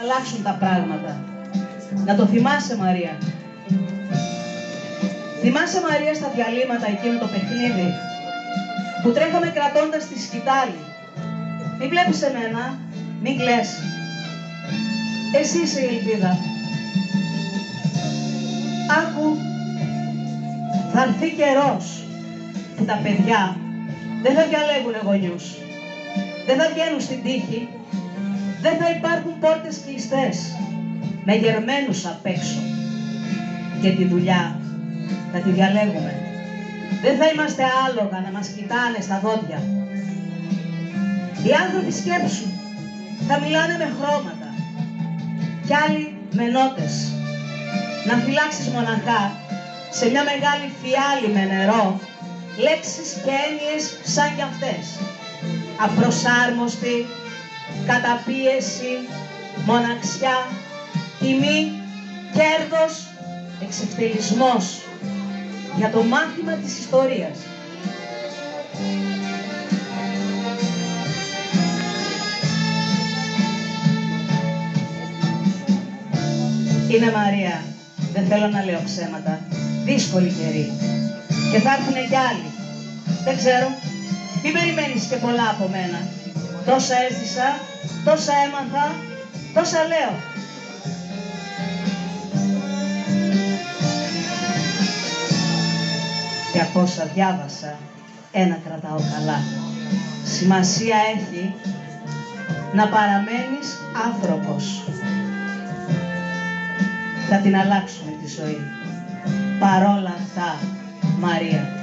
αλλάξουν τα πράγματα. Να το θυμάσαι, Μαρία. Θυμάσαι, Μαρία, στα διαλύματα εκείνο το παιχνίδι που τρέχαμε κρατώντας τη σκητάλη. Μη βλέπεις εμένα, μην κλαις. Εσύ είσαι η ελπίδα. Άκου, θα έρθει καιρός που τα παιδιά δεν θα διαλέγουν γονιούς. Δεν θα βγαίνουν στην τύχη. Δεν θα υπάρχουν πόρτες κλειστές με γερμένους απ' έξω. Και τη δουλειά θα τη διαλέγουμε. Δεν θα είμαστε άλογα να μας κοιτάνε στα δόντια. Οι άνθρωποι σκέψου θα μιλάνε με χρώματα κι άλλοι με νότες. Να φυλάξεις μοναχά σε μια μεγάλη φιάλη με νερό λέξεις και έννοιες σαν κι αυτές. Απροσάρμοστη, καταπίεση, μοναξιά, τιμή, κέρδος, εξευτελισμός για το μάθημα της ιστορίας. Είναι, Μαρία, δεν θέλω να λέω ψέματα, δύσκολη καιρή και θα έρθουνε κι άλλοι. Δεν ξέρω, μην περιμένεις και πολλά από μένα. Τόσα έζησα, τόσα έμαθα, τόσα λέω. Και από όσα διάβασα, ένα κρατάω καλά. Σημασία έχει να παραμένεις άνθρωπος. Θα την αλλάξουμε τη ζωή. Παρόλα αυτά, Μαρία.